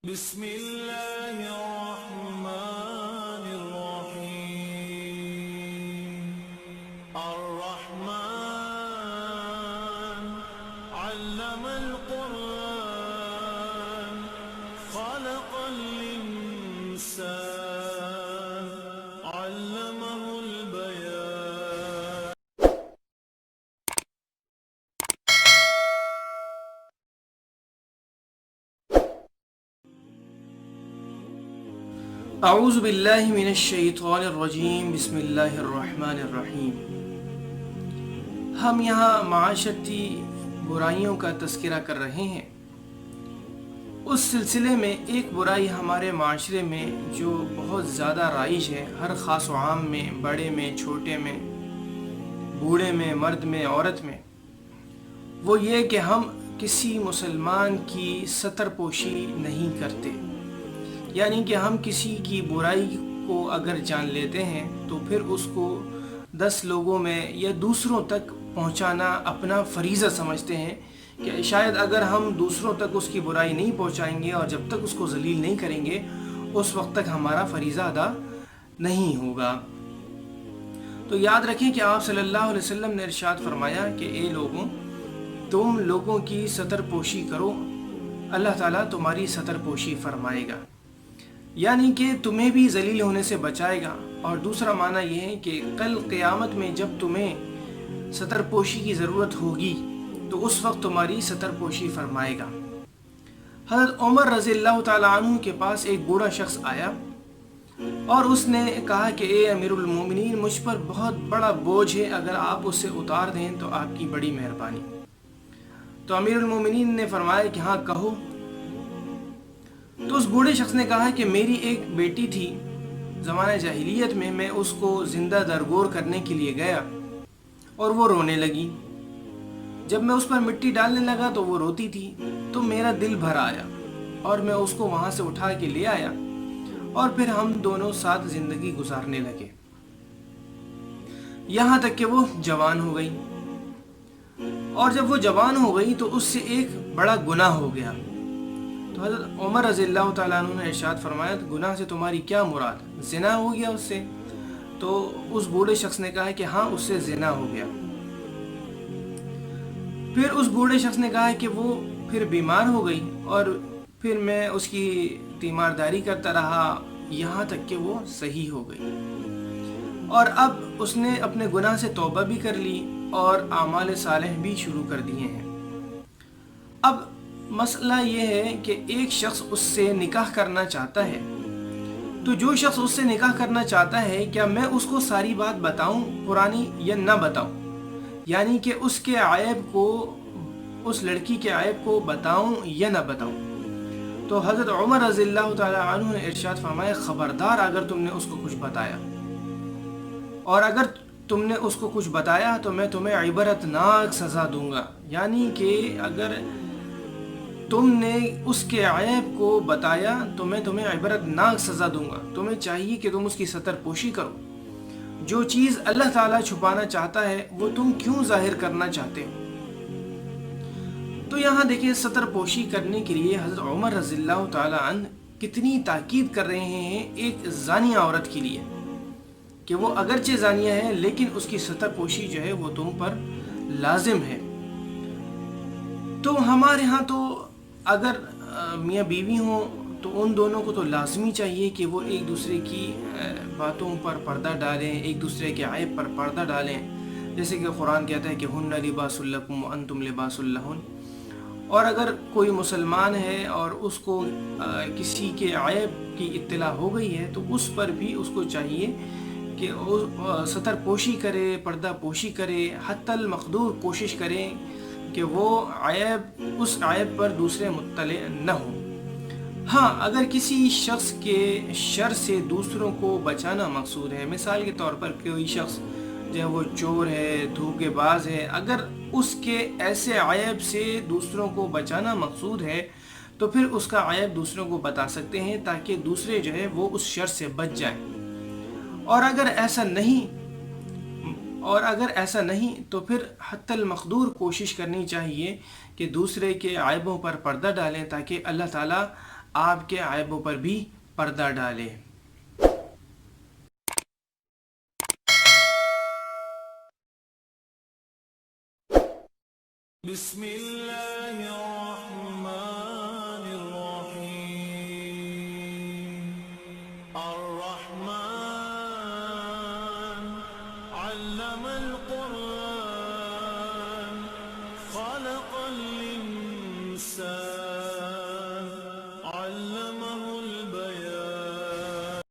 بسم اللہ الرحمن الرحیم الرحمن علم القرآن خلق الانسان علمہ البیان. اعوذ باللہ من الشیطان الرجیم. بسم اللہ الرحمن الرحیم. ہم یہاں معاشرتی برائیوں کا تذکرہ کر رہے ہیں. اس سلسلے میں ایک برائی ہمارے معاشرے میں جو بہت زیادہ رائج ہے، ہر خاص و عام میں، بڑے میں، چھوٹے میں، بوڑھے میں، مرد میں، عورت میں، وہ یہ کہ ہم کسی مسلمان کی ستر پوشی نہیں کرتے. یعنی کہ ہم کسی کی برائی کو اگر جان لیتے ہیں تو پھر اس کو 10 لوگوں میں یا دوسروں تک پہنچانا اپنا فریضہ سمجھتے ہیں کہ شاید اگر ہم دوسروں تک اس کی برائی نہیں پہنچائیں گے اور جب تک اس کو ذلیل نہیں کریں گے اس وقت تک ہمارا فریضہ ادا نہیں ہوگا. تو یاد رکھیں کہ آپ صلی اللہ علیہ وسلم نے ارشاد فرمایا کہ اے لوگوں، تم لوگوں کی ستر پوشی کرو، اللہ تعالیٰ تمہاری ستر پوشی فرمائے گا، یعنی کہ تمہیں بھی ذلیل ہونے سے بچائے گا. اور دوسرا معنی یہ ہے کہ کل قیامت میں جب تمہیں ستر پوشی کی ضرورت ہوگی تو اس وقت تمہاری ستر پوشی فرمائے گا. حضرت عمر رضی اللہ تعالیٰ عنہ کے پاس ایک بوڑھا شخص آیا اور اس نے کہا کہ اے امیر المومنین، مجھ پر بہت بڑا بوجھ ہے، اگر آپ اسے اتار دیں تو آپ کی بڑی مہربانی. تو امیر المومنین نے فرمایا کہ ہاں کہو. تو اس بوڑھے شخص نے کہا کہ میری ایک بیٹی تھی، زمانہ جاہلیت میں اس کو زندہ درگور کرنے کے لیے گیا اور وہ رونے لگی. جب میں اس پر مٹی ڈالنے لگا تو وہ روتی تھی، تو میرا دل بھر آیا اور میں اس کو وہاں سے اٹھا کے لے آیا اور پھر ہم دونوں ساتھ زندگی گزارنے لگے، یہاں تک کہ وہ جوان ہو گئی. اور جب وہ جوان ہو گئی تو اس سے ایک بڑا گناہ ہو گیا. تو حضرت عمر رضی اللہ تعالیٰ عنہ نے ارشاد فرمایا، گناہ سے تمہاری کیا مراد؟ زنا ہو گیا اس سے؟ تو اس بوڑھے شخص نے کہا کہ ہاں، اس سے زنا ہو گیا. پھر اس بوڑھے شخص نے کہا کہ وہ پھر بیمار ہو گئی اور پھر میں اس کی تیمارداری کرتا رہا یہاں تک کہ وہ صحیح ہو گئی. اور اب اس نے اپنے گناہ سے توبہ بھی کر لی اور اعمال صالح بھی شروع کر دیے ہیں. اب مسئلہ یہ ہے کہ ایک شخص اس سے نکاح کرنا چاہتا ہے، تو جو شخص اس سے نکاح کرنا چاہتا ہے، کیا میں اس کو ساری بات بتاؤں پرانی یا نہ بتاؤں؟ یعنی کہ اس کے عیب کو، اس لڑکی کے عیب کو بتاؤں یا نہ بتاؤں؟ تو حضرت عمر رضی اللہ تعالیٰ عنہ نے ارشاد فرمایا، خبردار اگر تم نے اس کو کچھ بتایا، اور اگر تم نے اس کو کچھ بتایا تو میں تمہیں عبرتناک سزا دوں گا. یعنی کہ اگر تم نے اس کے عیب کو بتایا تو میں تمہیں عبرتناک سزا دوں گا. تمہیں چاہیے کہ تم اس کی ستر پوشی کرو. جو چیز اللہ تعالیٰ چھپانا چاہتا ہے وہ تم کیوں ظاہر کرنا چاہتے ہو؟ تو یہاں دیکھیں، ستر پوشی کرنے کے لیے حضرت عمر رضی اللہ تعالیٰ عنہ کتنی تاکید کر رہے ہیں ایک زانیہ عورت کے لیے کہ وہ اگرچہ زانیہ ہے لیکن اس کی ستر پوشی جو ہے وہ تم پر لازم ہے. تو ہمارے ہاں تو اگر میاں بیوی ہوں تو ان دونوں کو تو لازمی چاہیے کہ وہ ایک دوسرے کی باتوں پر پردہ ڈالیں، ایک دوسرے کے عیب پر پردہ ڈالیں، جیسے کہ قرآن کہتا ہے کہ ہن لباس لکم وانتم لباس لہن. اور اگر کوئی مسلمان ہے اور اس کو کسی کے عیب کی اطلاع ہو گئی ہے تو اس پر بھی اس کو چاہیے کہ ستر پوشی کرے، پردہ پوشی کرے، حتی المقدور کوشش کریں کہ وہ عیب، اس عیب پر دوسرے مطلع نہ ہوں. ہاں، اگر کسی شخص کے شر سے دوسروں کو بچانا مقصود ہے، مثال کے طور پر کوئی شخص جو ہے وہ چور ہے، دھوکے باز ہے، اگر اس کے ایسے عیب سے دوسروں کو بچانا مقصود ہے تو پھر اس کا عیب دوسروں کو بتا سکتے ہیں تاکہ دوسرے جو ہے وہ اس شر سے بچ جائیں. اور اگر ایسا نہیں تو پھر حتی المقدور کوشش کرنی چاہیے کہ دوسرے کے عیبوں پر پردہ ڈالیں تاکہ اللہ تعالیٰ آپ کے عیبوں پر بھی پردہ ڈالے۔ بسم الله